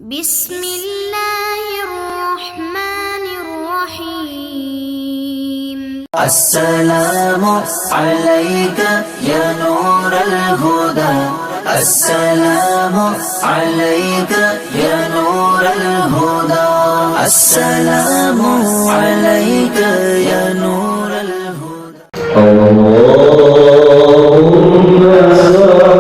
Bismillahirrahmanirrahim. Assalamu alayka ya nur al-huda. Assalamu alayka ya nur al-huda. Assalamu alayka ya nur al-huda. Allahumma salli ala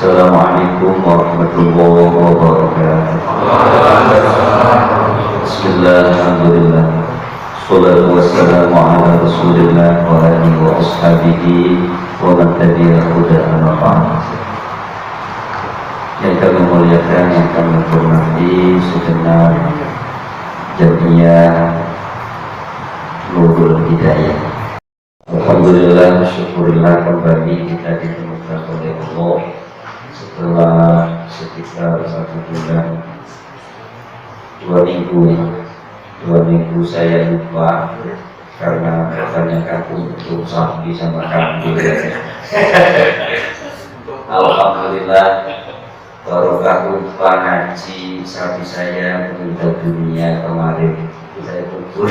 Assalamualaikum warahmatullahi wabarakatuh. Bismillahirrahmanirrahim. Salatu wassalamu ala rasulillah wa alihi wa ashabihi wa man tabi'ahu amma ba'd. Yang kami muliakan, yang kami hormati segenap jamiah Nurul Hidayah. Alhamdulillah, syukurillah kembali kita ditemukan oleh Allah setelah sekitar 1 bulan, 2 minggu saya lupa karena kebanyakan untuk sapi sama kambing. Alhamdulillah, barokah lupa ngaji sapi saya meninggal dunia kemarin, saya kubur.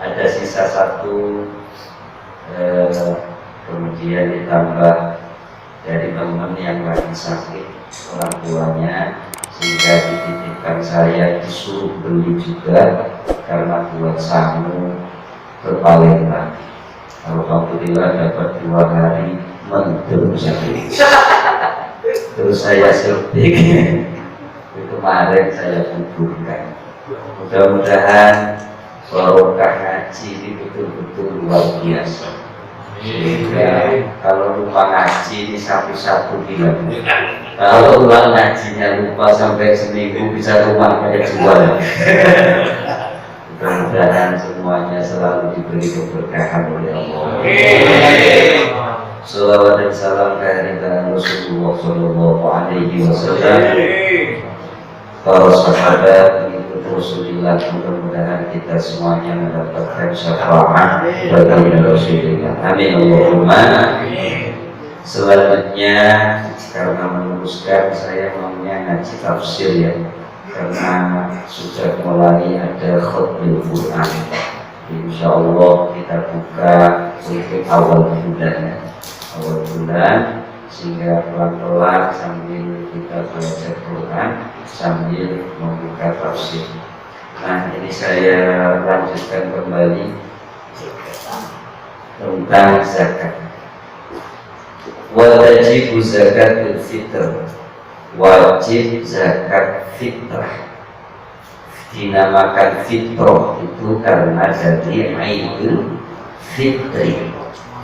Ada sisa 1, kemudian ditambah dari teman yang lagi sakit orang tuanya, sehingga dititipkan saya disuruh beli juga karena buat samu ke Palembang. Alhamdulillah dapat 2 hari mendem sakit. Terus saya suntik, kemarin saya kuburkan. Mudah-mudahan barokah ngaji ini betul-betul luar biasa. Sehingga kalau lupa ngaji di satu-satu bilang, kalau ulang ngajinya lupa sampai seminggu bisa rumah kayak jual. Mudah-mudahan semuanya selalu diberi keberkahan oleh Allah. Salawat dan salam kehadiran Rasulullah Sallallahu Alaihi Wasallam, para sahabat pengikut Rasulullah, mudah-mudahan kita semuanya mendapatkan syafaat dari Rasulullah. Amin Allahumma. Selanjutnya, karena meneruskan saya maunya ngaji tafsir ya, karena sudah mulai ada khutbah Quran. Insya Allah kita buka untuk awal bulan, sehingga pelan-pelan sambil kita belajar Quran sambil membuka tafsir. Nah, ini saya lanjutkan kembali tentang zakat. Wajib zakat fitr, wajib zakat fitrah. Dinamakan fitrah itu karena dari Idul Fitri.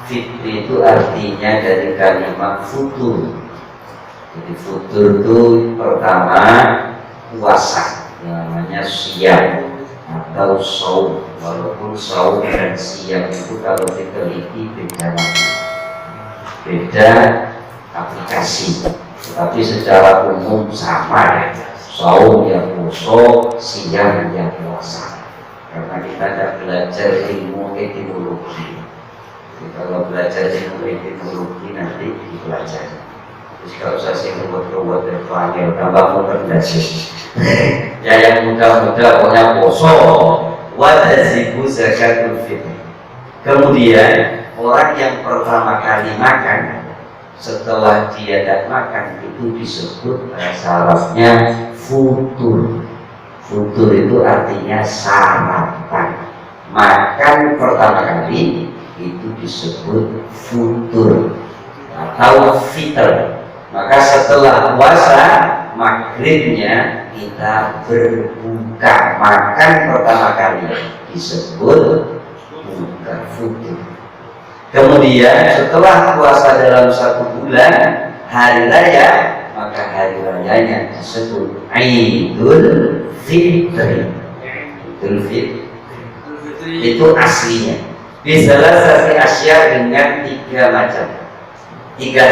Fitri itu artinya dari kalimat futur. Jadi futur itu pertama puasa, yang namanya siyam atau shaum. Walaupun shaum dan siyam itu kalau diteliti beda aplikasi, tetapi secara umum sama ya. Shaum yang puasa, siyam yang puasa. Karena kita tidak belajar ilmu etimologi. Kalau belajar ilmu etimologi nanti dipelajari. Terus kalau saya sih buat berpanggil tambah memperdasi. Ya yang muda-muda pokoknya poso. Wajibu zakatul fitr. Kemudian orang yang pertama kali makan, setelah dia tidak makan itu disebut syaratnya futur. Futur itu artinya sarapan. Makan pertama kali itu disebut futur atau fitr. Maka setelah puasa maghribnya kita berbuka. Makan pertama kali disebut buka futur. Kemudian setelah puasa dalam 1 bulan hari raya, maka hari rayanya disebut Idul Fitri. Idul Fitri itu aslinya. Bisalah sasi asya dengan 3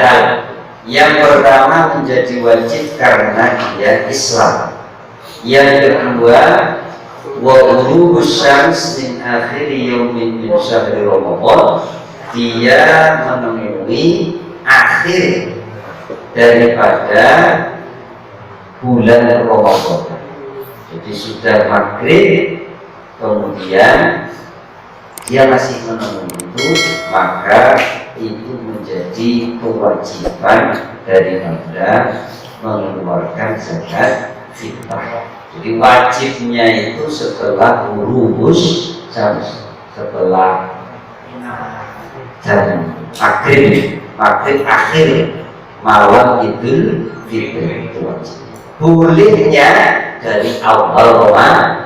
hal. Yang pertama menjadi wajib karena dia Islam. Yang kedua, wa ghurubus syams min akhir yaumin min syahri Ramadan, dia menemui akhir daripada bulan Ramadan. Jadi sudah maghrib, kemudian dia masih menemui itu, maka itu menjadi kewajiban daripada mengeluarkan zakat fitrah. Jadi wajibnya itu setelah ghurubus syams, setelah jam maghrib akhir malam Idul Fitri itu wajib. Bolehnya dari awal Ramadan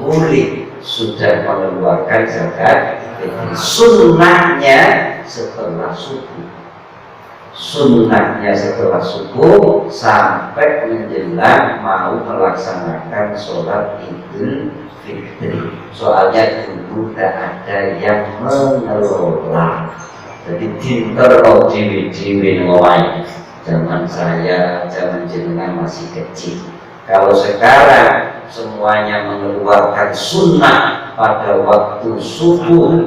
boleh sudah mengeluarkan zakat fitri. Sunnahnya setelah subuh sampai menjelang mau melaksanakan sholat Idul Fitri. Soalnya dulu tidak ada yang mengelola. Jadi dinter kau ciwi-ciwi ngomai. Zaman saya, zaman jenengan masih kecil. Kalau sekarang semuanya mengeluarkan sunnah pada waktu subuh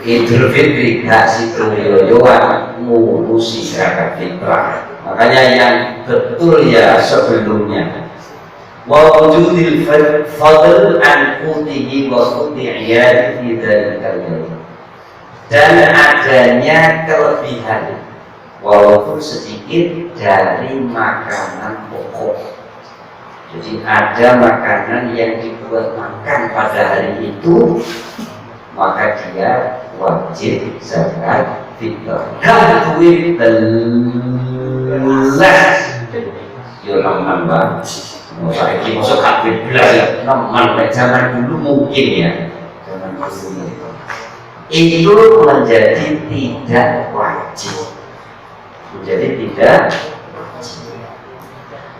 Idul Fitri, gak situ yoyoan ngurusi zakat fitrah. Makanya yang betul ya sebelumnya wa wujudil fadl an qutihi wa quti iyadihi dzalikal yaum, dan adanya kelebihan walaupun sedikit dari makanan pokok. Jadi ada makanan yang dibuat makan pada hari itu, maka dia wajib zakat fitrah. Kan duit belas yo nambah. Saya ini masuk kabin belas ya, zaman dulu mungkin ya, zaman dulu itu menjadi tidak wajib, menjadi tidak wajib.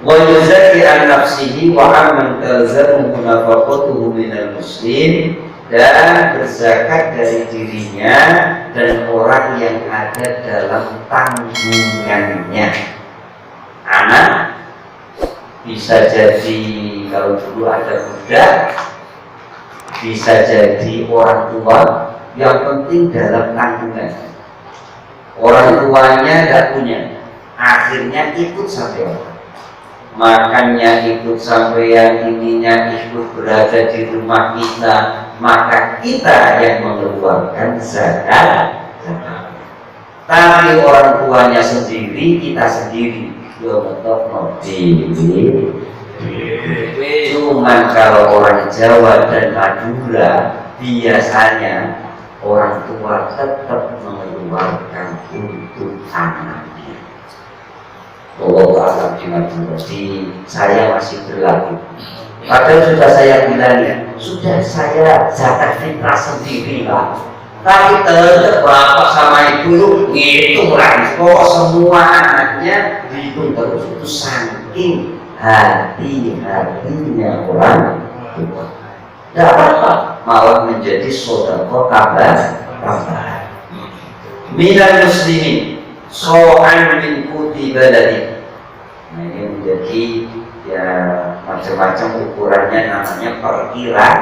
Wa yuzaki an nafsihi wa amman talzamuhu nafaqatuhu minal muslim, dan berzakat dari dirinya dan orang yang ada dalam tanggungannya. Anak bisa jadi, kalau dulu ada budak, bisa jadi orang tua, yang penting dalam tanggungan. Orang tuanya tidak punya, akhirnya ikut sampai orang. Makannya ikut sampean, ininya ikut, berada di rumah kita, maka kita yang mengeluarkan zakat. Tapi orang tuanya sendiri, kita sendiri, cuman kalau orang Jawa dan Madura biasanya orang tua tetap mengeluarkan untuk anaknya. Allah dengan di saya masih berlaku. Padahal sudah saya bilang ya, sudah saya zakat fitrah sendiri lah. Tapi tetap bapak sama ibu ngitung lagi. Kok semua anaknya dihitung terus, itu saking hati-hatinya orang tua. Tidak apa-apa, malah menjadi sedekah kabar. Minal muslimin so'an min kuti baladi. Nah ini menjadi ya macam-macam ukurannya, namanya perkiraan.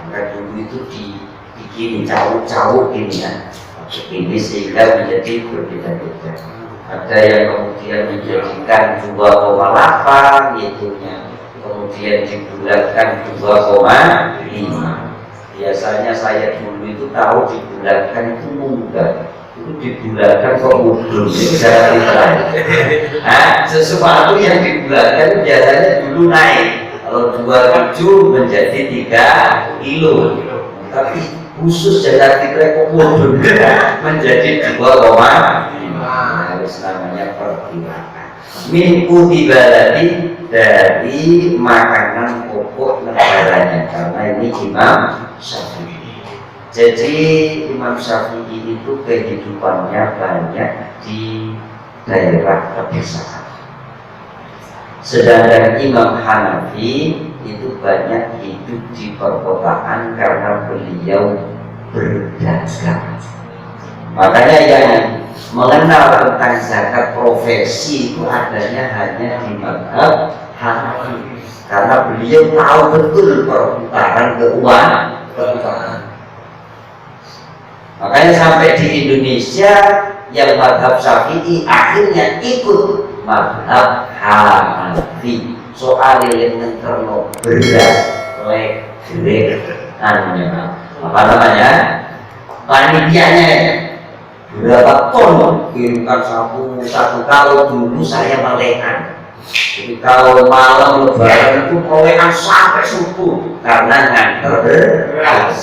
Maka dulu itu dibikin cawuk-cawuk ini ya, ini sehingga menjadi berbeda-beda. Ada yang kemudian menjadikan 2,8 itunya, kemudian dibulatkan 2,5. Biasanya saya dulu itu tahu dibulatkan itu munggah, itu dibulatkan kok mundur, itu cara fitrah. Sesuatu yang dibulatkan biasanya dulu naik, kalau 27 menjadi 3 kilo, tapi khusus cara fitrah kok mundur menjadi 2,5. Harus namanya perkiraan. Min utibalati, dari makanan pokok negaranya, karena ini Imam Syafi'i. Jadi Imam Syafi'i itu kehidupannya banyak di daerah pedesaan. Sedangkan Imam Hanafi itu banyak hidup di perkotaan karena beliau berdagang. Makanya yang mengenal tentang zakat profesi itu adanya hanya di mazhab Hanafi, karena beliau tahu betul perputaran keuangan. Makanya sampai di Indonesia yang mazhab Syafi'i akhirnya ikut mazhab Hanafi. Soal yang terno beras, apa namanya, panitianya berapa ton kirimkan satu kalau dulu saya melekan. Jadi kalau malam lebaran itu melekan sampai subuh karena nganter beras.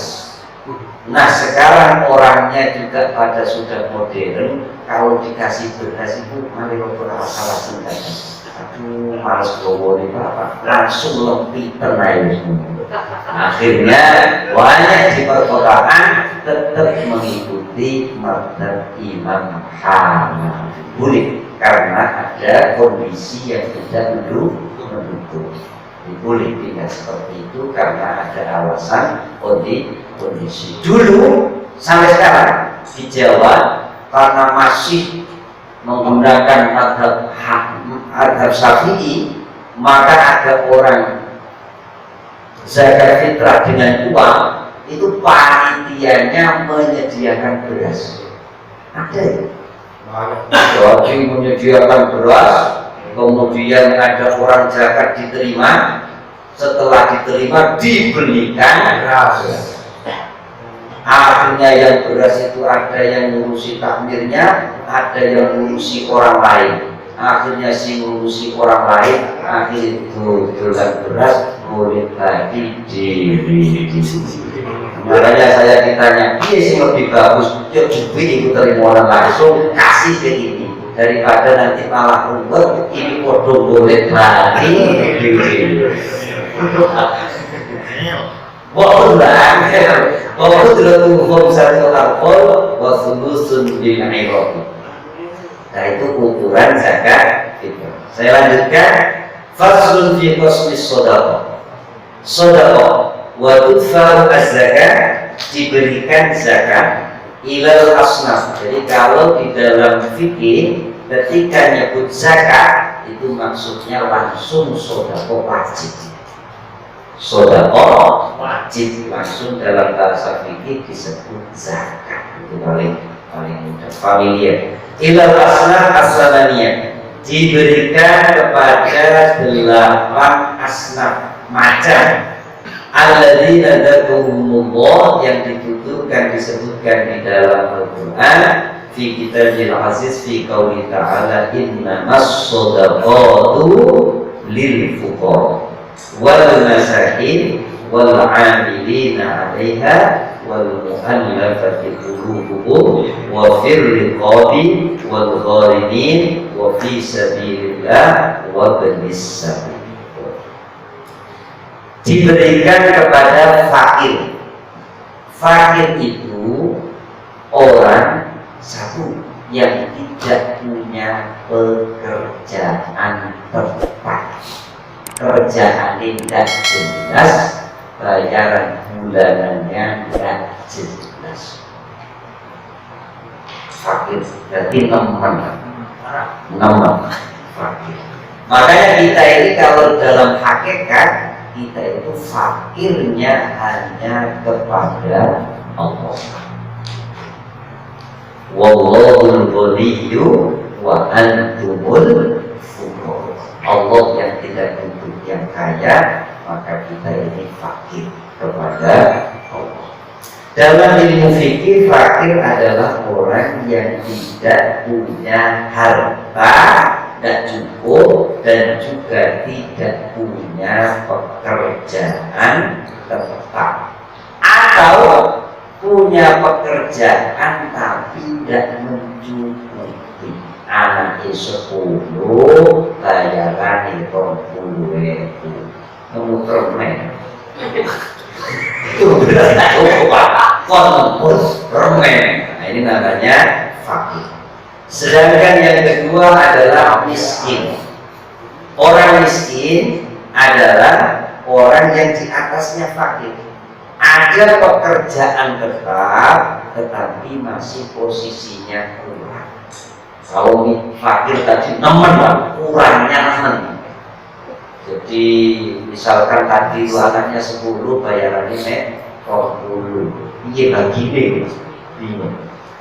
Nah sekarang orangnya juga pada sudah modern, kalau dikasih beras itu mari salah sengaja. Aduh malas bawa nih bapak, langsung lempitan aja semua. Akhirnya banyak di perkotaan tetap mengikuti mazhab Imam Hanafi. Boleh, karena ada kondisi yang tidak mendukung. Boleh tinggal seperti itu karena ada alasan kondisi. Dulu sampai sekarang di Jawa karena masih menggunakan mazhab Syafi'i, maka ada orang zakat fitrah dengan uang itu panitianya menyediakan beras. Ada ya? Jadi menyediakan beras, kemudian ada orang zakat diterima, setelah diterima dibelikan beras. Akhirnya yang beras itu ada yang ngurusi takmirnya, ada yang ngurusi orang lain. Akhirnya si ngurusi orang lain, akhirnya jualan beras boleh bagi diri. Makanya saya ditanya, ini sih lebih bagus, yuk duit itu terima orang langsung, kasih ke ini, daripada nanti malah ruwet, ini bodoh boleh bagi diri. Wa'ulang wa'udratuhum satu alkohol wa sulusun bil airoti. Nah itu ukuran zakat fitrah. Saya lanjutkan. Faslun fi qasmis sodaqah. Sodaqah wa tudfaru az-zakat, diberikan zakat ilal asnaf. Jadi kalau di dalam fikih ketika nyebut zakat itu maksudnya langsung sodaqah wajib. Sodaqah wajib langsung dalam bahasa fikih disebut zakat. Itu paling mudah familiar. Ilal asnaf as-samaniyah, diberikan kepada 8 asnaf macam alladzina dzakahumullah, yang dituturkan disebutkan di dalam Al-Qur'an fi kitabil aziz fi qouli ta'ala innamas shadaqatu lil fuqara wal masakin wal 'amilina 'alaiha wal mu'allafati qulubuhum wa fir riqabi wal gharimin wa fi sabilillah wa ibnis sabil. Diberikan kepada fakir. Fakir itu orang satu yang tidak punya pekerjaan tetap, kerjaan tidak jelas, bayaran bulanannya tidak jelas. Fakir, jadi nemen fakir. Makanya kita ini kalau dalam hakikat kita itu fakirnya hanya kepada Allah. Wallahul ghaniyyu wa antumul fuqara. Allah yang tidak butuh yang kaya, maka kita ini fakir kepada Allah. Dalam ilmu fikih, fakir adalah orang yang tidak punya harta, tidak cukup, dan juga tidak punya pekerjaan tetap, atau punya pekerjaan tapi tidak mencukupi. Anaknya 10, bayaran 20.000, ngemuter-men. Itu konempus permen. Nah, ini namanya fakir. Sedangkan yang kedua adalah miskin. Orang miskin adalah orang yang di atasnya fakir. Ada pekerjaan tetap, tetapi masih posisinya kurang. Kalau fakir tadi nemen, kurangnya nemen. Jadi misalkan tadi anaknya 10, bayarannya 20. Iya bagi deh.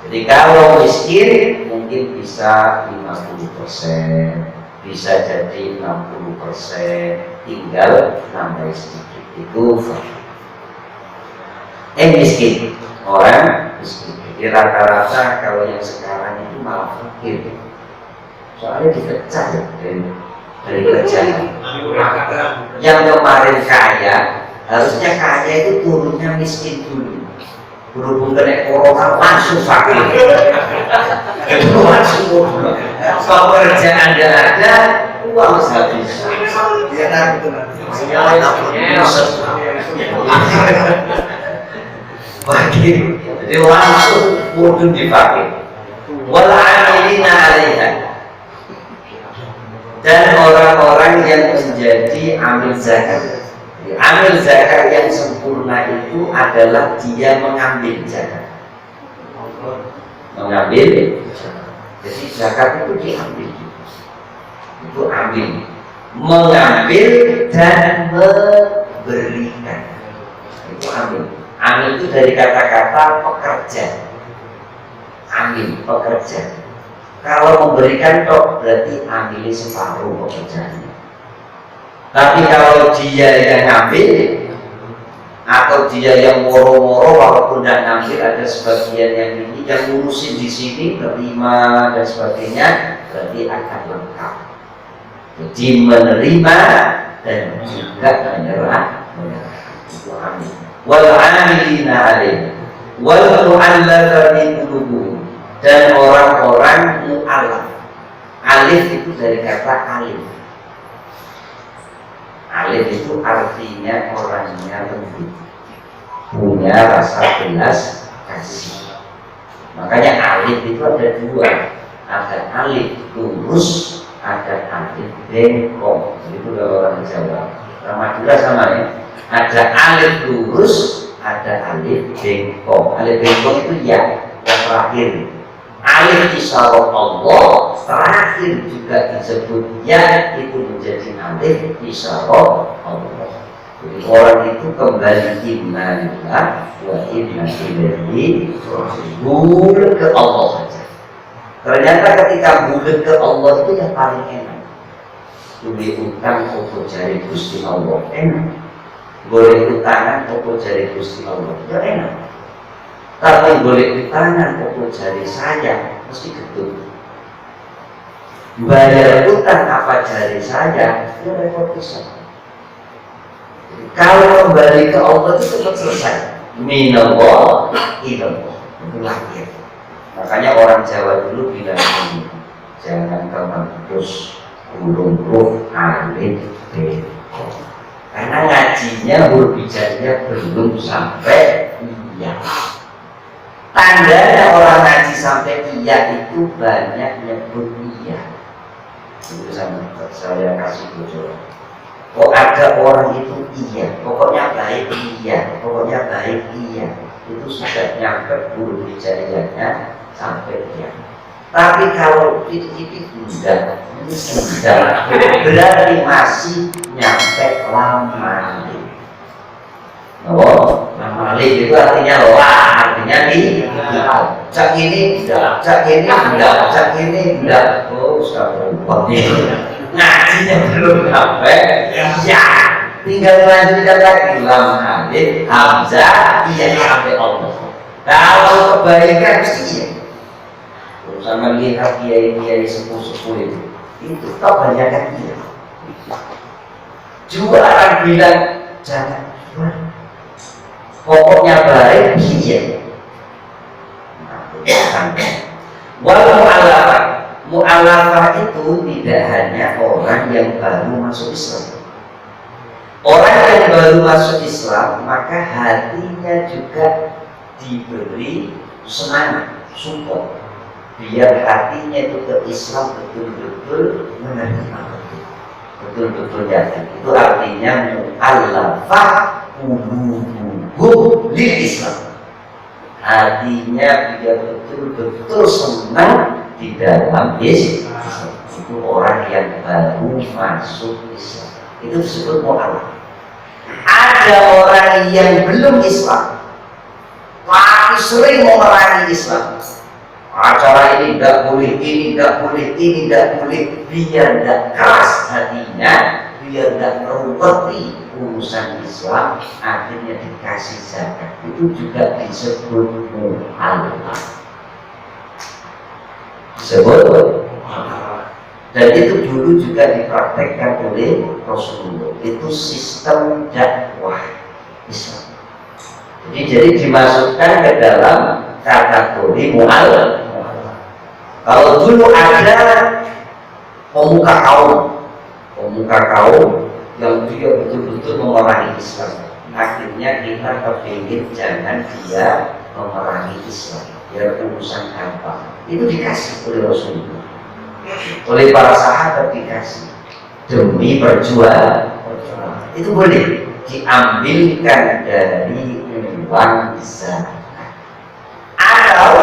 Jadi kalau miskin mungkin bisa 50%, bisa jadi 60%, tinggal nambah sedikit. Itu miskin, orang miskin. Jadi rata-rata kalau yang sekarang itu malah fakir. Soalnya dipecah ya dari kerjaan. Yang kemarin kaya, harusnya kaya itu turunnya miskin dulu. Berhubung kena corona langsung fakir. Itu langsung pekerjaan tidak ada, uang habis. Fakir, jadi langsung mudun di fakir. Wal 'amilina 'alaiha, dan orang-orang yang menjadi amil zakat. Amil zakat yang sempurna itu adalah dia mengambil zakat. Mengambil, jadi zakat itu diambil. Itu ambil, mengambil dan memberikan. Itu ambil. Ambil itu dari kata-kata pekerja. Ambil, pekerja. Kalau memberikan toh berarti ambil separuh pekerjaannya. Tapi kalau dia yang ngambil atau dia yang moro-moro, walaupun tidak ngambil, ada sebagian yang ini yang ngurusin di sini, terima dan sebagainya, berarti akan lengkap. Jadi menerima dan juga menyerah. Itu ambil. Wal 'amilina 'alaiha wal mu'allafati qulubuhum, dan orang-orang mu'allaf. Alif itu dari kata alif. Alif itu artinya orangnya lembut. punya rasa belas kasih. Makanya alif itu ada dua, ada alif lurus, ada alif bengkok. Itu kalau orang Jawa. Orang Madura sama ya. Ada alif lurus, ada alif bengkok. Alif bengkok itu ya yang terakhir. Alif isyarat Allah terakhir juga disebut ya, itu menjadi alif isyarat Allah. Jadi orang itu kembali innalillah wa inna ilaihi raji'un, ke Allah saja. Ternyata ketika bulat ke Allah itu yang paling enak. Boleh utang atau jari Gusti Allah enak. Boleh utangan atau jari Gusti Allah ya enak. Tapi boleh utangan atau jari saya mesti getun. Bayar utang apa jari saya itu repot bisa. Kalau kembali ke Allah itu cepat selesai. Minallah ilallah, itu lahir. Makanya orang Jawa dulu bilang ini, jangan terus ulung ruh alif bengkok. Karena ngajinya berbicaranya belum sampai iya. Tandanya orang ngaji sampai iya itu banyak nyebut iya. Itu saya kasih bocoran. Oh ada orang itu iya, pokoknya baik iya, pokoknya baik iya. Itu sudah nyampe bulu bicaranya sampai iya. Tapi kalau titik-titik enggak, berarti masih nyampe lama. Oh, lamalik itu artinya wah, artinya di cak ini enggak, cak ini enggak, cak ini enggak. Oh, sudah berubah ngajinya belum sampai ya, tinggal lanjutkan lagi lam alif hamzah iya sampai Allah. Kalau kebaikan mesti iya. Urusan melihat kiai-kiai sepuh-sepuh itu tak banyak kan iya. Juga orang bilang jangan, pokoknya baik iya. Walau mu'alafah itu tidak hanya orang yang baru masuk Islam. Orang yang baru masuk Islam maka hatinya juga diberi semangat, support, biar hatinya itu ke Islam betul-betul menerima, betul-betul yakin. Itu artinya mu'alafah qulubuhum lil Islam. Hatinya biar betul-betul senang di dalam Islam. Itu orang yang baru masuk Islam, itu disebut mu'alafah. Ada orang yang belum Islam tapi sering memerangi Islam. Acara ini tidak boleh, ini tidak boleh, ini tidak boleh. Biar tidak keras hatinya, biar tidak mengerti urusan Islam, akhirnya dikasih zakat. Itu juga disebut mu'alafah. Dan itu dulu juga dipraktekkan oleh Rasulullah. Itu sistem dakwah Islam. Jadi dimasukkan ke dalam kategori mu'alafah. Kalau dulu ada pemuka kaum yang dia betul-betul memerangi Islam, akhirnya kita kepingin jangan dia memerangi Islam, biar urusan gampang. Itu dikasih oleh Rasulullah, oleh para sahabat dikasih demi berjuang. Itu boleh diambilkan dari uang zakat. Atau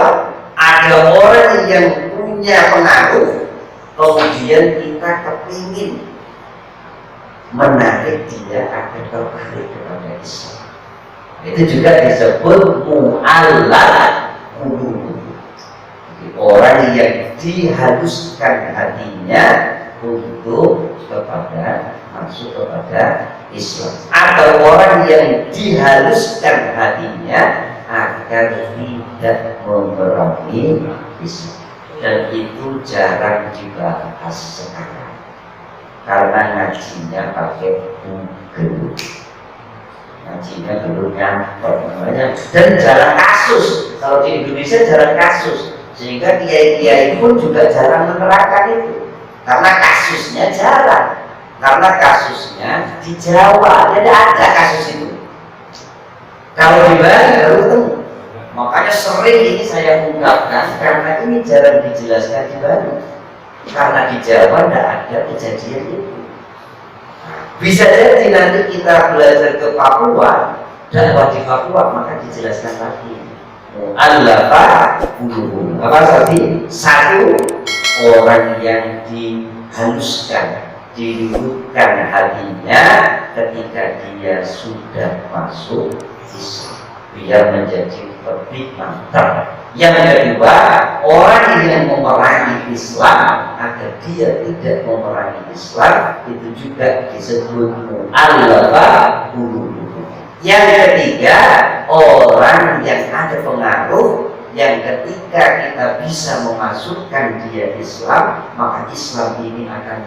ada orang yang punya pengaruh, kemudian kita kepingin menarik dia agar tertarik kepada Islam. Itu juga disebut mu'allaf qulubuhum. Orang yang dihaluskan hatinya untuk masuk kepada Islam, atau orang yang dihaluskan hatinya agar tidak memerangi Islam. Dan itu jarang dibahas sekarang karena ngajinya pakai Google, ngajinya belum nyampe, dan jarang kasus. Kalau di Indonesia jarang kasus, sehingga kiai-kiai pun juga jarang menerangkan itu karena kasusnya jarang. Karena kasusnya di Jawa, tidak ada kasus itu. Kalau di Bali baru ketemu. Makanya sering ini saya ungkapkan karena ini jarang dijelaskan di Bali. Karena di Jawa tidak ada kejadian itu. Bisa jadi nanti kita belajar ke Papua, dakwah di Papua maka dijelaskan lagi. Allah apa tadi? Satu, orang yang dihaluskan, dilembutkan hatinya ketika dia sudah masuk Islam, biar menjadi lebih mantap. Yang kedua, orang yang memerangi Islam agar dia tidak memerangi Islam itu juga disebut mu'allafah qulubuhum. Yang ketiga, orang yang ada pengaruh yang ketika kita bisa memasukkan dia Islam, maka Islam ini akan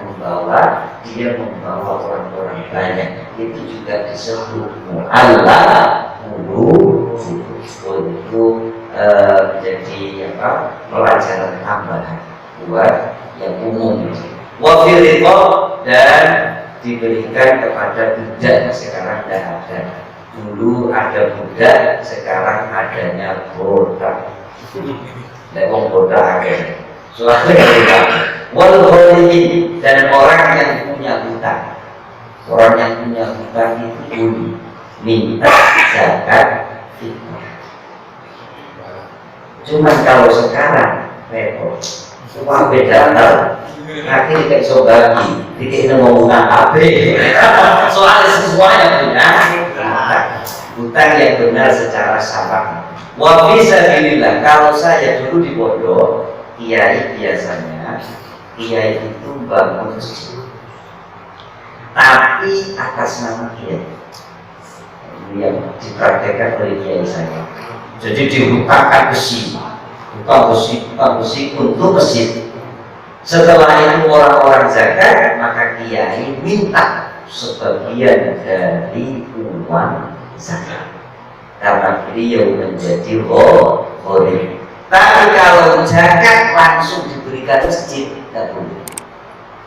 dia membawa orang-orang banyak. Itu juga disebut mu'allafah qulubuhum. Itu menjadi pelajaran tambahan buat yang umum. Wafiriqo dan diberikan kepada budak, sekarang tidak ada. Dulu ada budak, sekarang adanya bodak. Lewong bodak aja. Soalnya wal kholiqin dan orang yang punya hutang. Orang yang punya hutang itu dulu minta zakat fitrah. Cuman kalau sekarang repot, semua beda antara akhirnya kayak sobagi, dikit mau ngomong AB. Soalnya semuanya punya hutang yang benar secara sabar. Wa fisabilillah, kalau saya dulu di pondok, kiai biasanya kiai itu bangun masjid, tapi atas nama kiai. Ini yang dipraktekkan oleh kiai saya. Jadi dihutangkan besi untuk masjid. Setelah itu orang-orang zakat, maka kiai minta sebagian dari uang zakat karena beliau menjadi gharim. Tapi kalau zakat langsung diberikan masjid tidak boleh,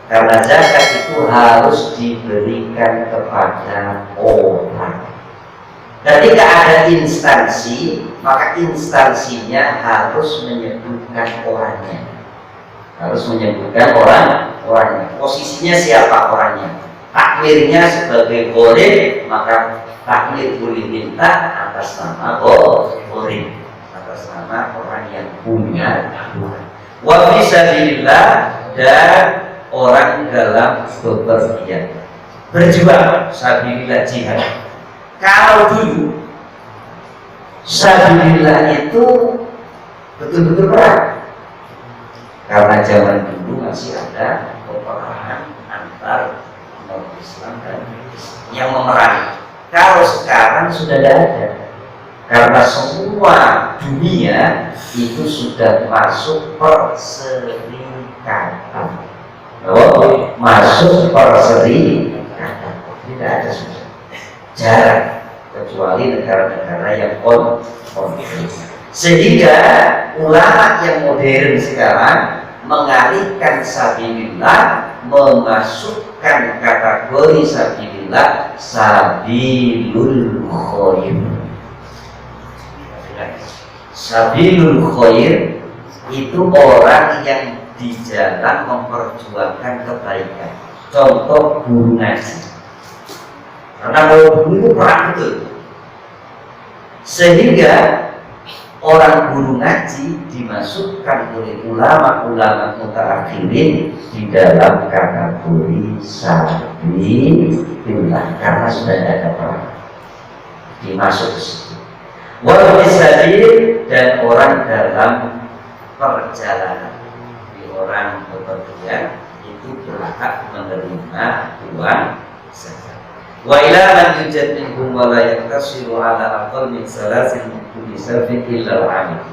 karena zakat itu harus diberikan kepada orang. Ketika ada instansi, maka instansinya harus menyebutkan orangnya. Orangnya. Posisinya siapa orangnya? Takmirnya sebagai gharim, maka takmir boleh minta atas nama gharim, atas nama orang yang punya. Wa fisabilillah dan orang dalam bepergian, berjuang, sabilillah jihad. Kalau dulu sabilillah itu betul-betul perang, karena zaman dulu masih ada peperangan antar umat Islam dan yang memerangi. Kalau sekarang sudah tidak ada, karena semua dunia itu sudah masuk perserikatan. Masuk perserikatan, tidak ada sudah. Jarang, kecuali negara-negara yang konflik. Sehingga ulama yang modern sekarang mengalihkan sabilillah, memasukkan kategori sabilillah sabilul khair. Sabilul khair itu orang yang di jalan memperjuangkan kebaikan. Contoh guru ngaji. Karena kalau dulu itu perang betul, sehingga orang guru ngaji dimasukkan oleh ulama-ulama mutaakhirin di dalam kategori sabilillah, karena sudah ada perang, dimasuk ke situ. Wal bisabil dan orang dalam perjalanan, di orang bepergian itu berhak menerima uang zakat. Wa ila man yujad minhum wa la yaktasiru ala aqall min salasin kulli sarfin illa al-'amil.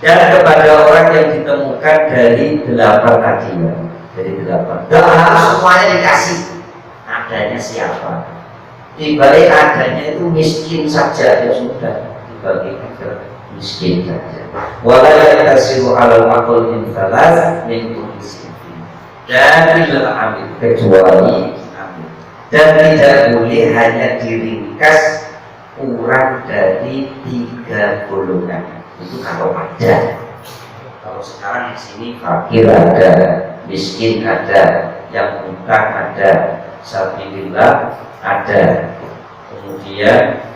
Dan kepada orang yang ditemukan dari 8 tadi ya, dari 8. Tidak harus semuanya dikasih. Adanya siapa? Dibalik adanya itu miskin saja, ya sudah dibagikan ke miskin saja. Wa la yaktasiru ala aqall min salas min kulli sarfin. Dan illa al-'amil, kecuali dan tidak boleh hanya diringkas kurang dari 3 golongan. Itu kalau ada. Kalau sekarang di sini fakir ada, miskin ada, yang utang ada, sabilillah ada, kemudian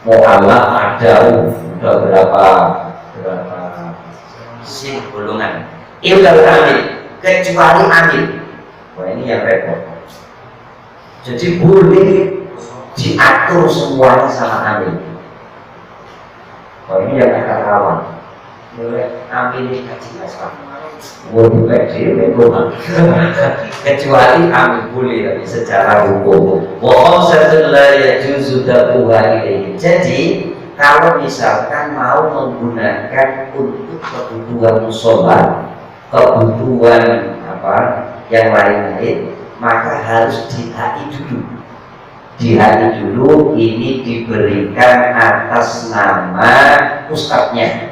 mu'alaf ada, udah berapa sih golongan. Ilal amil, kecuali amil. Wah ini yang repot. Jadi boleh diatur semuanya sama amil. Wah ini yang agak rawan. Ambil ini jelas Pak. Waduh kecuali ambil boleh tapi secara hukum. Wahom setelah ya juzu dapuha ini. Jadi kalau misalkan mau menggunakan untuk kebutuhan musola, kebutuhan yang lain-lain, maka harus dihai dulu. Dihai dulu ini diberikan atas nama ustadznya.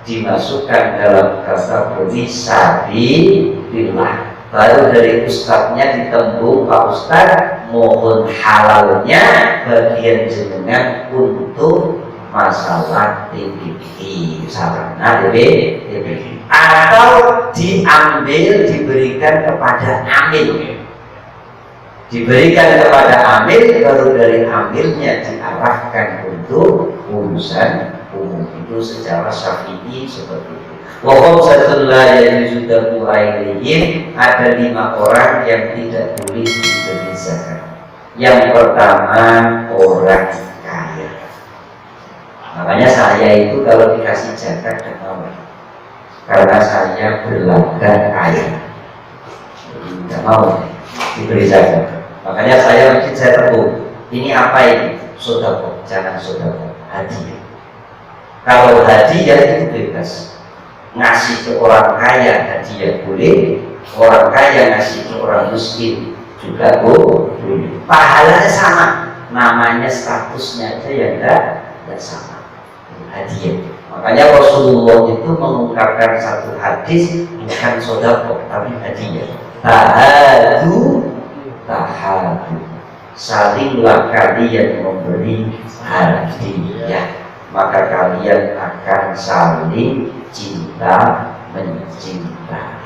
Dimasukkan dalam kategori sabilillah. Baru dari ustadznya ditembung, Pak Ustadz mohon halalnya bagian jenengan untuk masalah TPI, sarana TPI, atau diambil diberikan kepada amil. Diberikan kepada amil, baru dari amilnya diarahkan untuk urusan umum. Itu secara syafi'i seperti itu. Wahum satullah yang sudah mulai ini ada 5 orang yang tidak boleh diberi zakat. Yang pertama orang kaya. Makanya saya itu kalau dikasih zakat tidak karena saya berlangga kaya, jadi tidak mau diberi zakat. Makanya saya teguh, ini apa ini? Sodako, jangan sodako, hadiah. Kalau hadiah itu bebas, ngasih ke orang kaya hadiah boleh, orang kaya ngasih ke orang miskin juga boleh. Pahalanya sama, namanya statusnya aja yang tidak sama. Hadiah. Makanya Rasulullah itu mengungkapkan satu hadis bukan sodako tapi hadiah. Tahadu, salinglah kalian memberi hadiah, maka kalian akan saling cinta mencintai.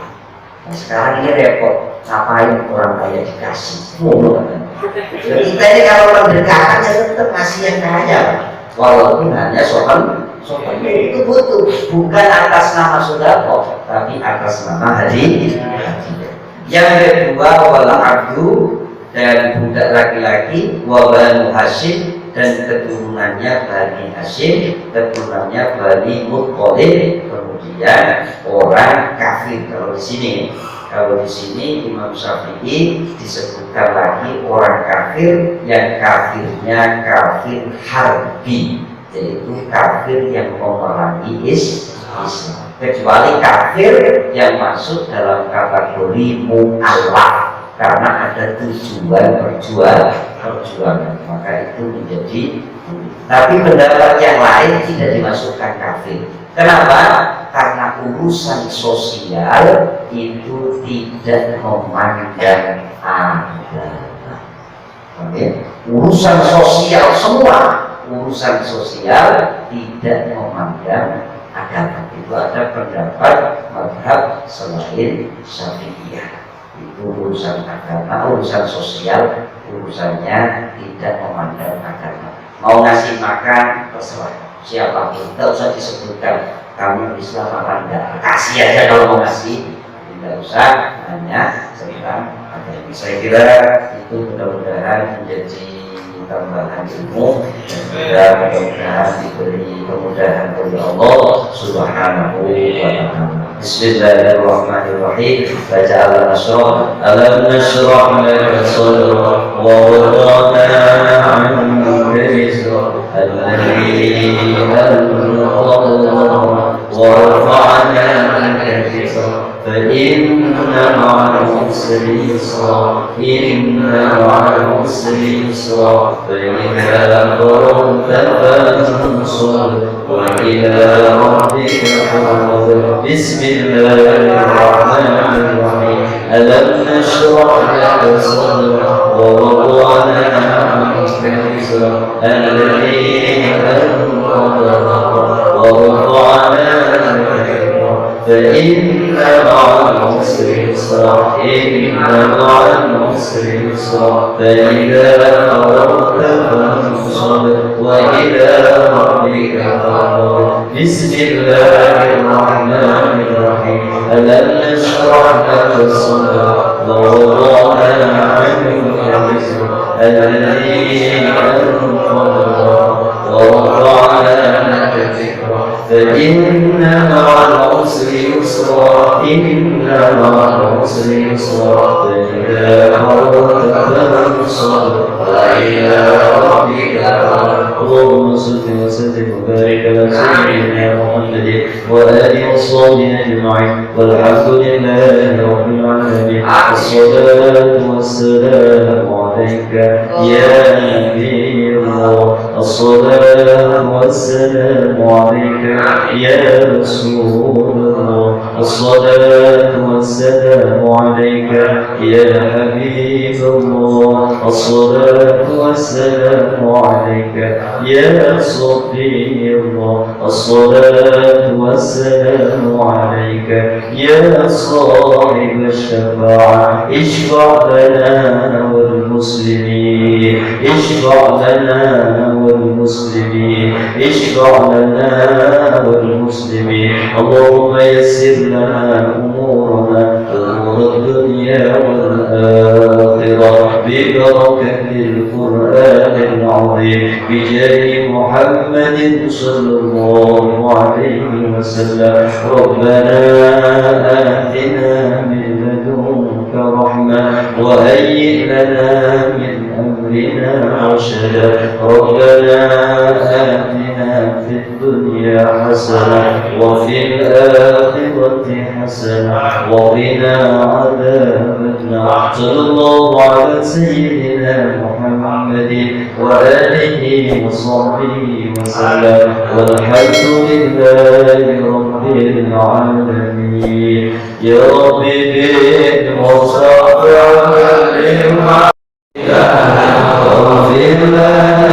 Nah, sekarang ini repot, ngapain orang kaya dikasih? Kita ini kalau mendekatkan tetap ngasih yang kaya, walaupun hanya soal itu butuh, bukan atas nama sodako, tapi atas nama hadiah. Yang kedua wala abdu, dan budak laki-laki, wabanu Hashim, dan keturunannya Bani Hashim, keturunannya Bani Muttalib, kemudian orang kafir. Kalau di sini Imam Syafi'i disebutkan lagi orang kafir yang kafirnya kafir harbi, yaitu kafir yang memerangi Islam. Kecuali kafir yang masuk dalam kategori mu'alaf karena ada tujuan perjuangan, maka itu menjadi. Tapi pendapat yang lain tidak dimasukkan kafir. Kenapa? Karena urusan sosial itu tidak memandang agama. Okay? Urusan sosial semua, urusan sosial tidak memandang agama. Itu ada pendapat mazhab selain Syafi'iyah. Itu urusan agama, urusan sosial, urusannya tidak memandang agama. Mau ngasih makan terserah siapapun, tidak usah disebutkan kamu Islam apa enggak, kasih aja kalau mau ngasih, tidak usah hanya tentang agama. Saya kira itu mudah-mudahan menjadi tambahan ilmu dan mudah-mudahan diberi kemudahan oleh Allah Subhanahu wa ta'ala. Bismillahirrahmanirrahim. Baca al-nasrah, alam nasrah laka sadrak wa wada'na 'anka wizrak alladhi anqadha wa rafa'na laka dhikrak فإن مع العسر يسرا إن مع العسر يسرا فإذا فرغت فانصب وإلى ربك فارغب بسم الله الرحمن الرحيم ألم نشرح لك صدرك ووضعنا عنك الذي أنقض ورفعنا فإن مع العسر يسرا إن مع العسر يسرا فإذا فرغت فانصب وإلى ربك فارغب بسم الله الرحمن الرحيم ألم نشرح لك صدرك ووضعنا عنك وزرك الذي أنقض ورفعنا لك ذكرك فإن مع العسر يسرا إن مع العسر يسرا فإذا فرغت فانصب وإلى ربك فارغب اللهم صل وسلم وبارك على سيدنا محمد وآله وصحبه أجمعين والحمد لله رب العالمين الصلاة والسلام عليك يا نبي الله الصلاة والسلام عليك يا رسول الله الصلاة والسلام عليك يا حبيب الله الصلاة والسلام عليك يا صفي الله الصلاة والسلام عليك يا صاحب الشفاعة اشفع لنا والمسلمين اشفع لنا والمسلمين اشفع لنا والمسلمين اللهم يسر لنا أمورنا أمور الدنيا والآخرة ببركة القرآن العظيم بجاه محمد صلى الله عليه وسلم ربنا آتنا من لدنك رحمة وهيئ لنا من أمرنا رشدا ربنا آتنا في الدنيا حسنة وفي الآخرة حسنة وقنا عذاب النار صلى الله على سيدنا محمد وآله وصحبه وسلم والحمد لله رب العالمين يا رب بالمصطفى والإمام واغفر لنا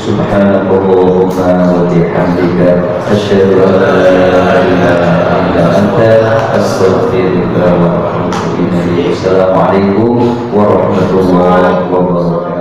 سبحانك اللهم وبحمدك أشهد أن لا إله إلا أنت أستغفرك وأتوب إليك السلام عليكم ورحمة الله وبركاته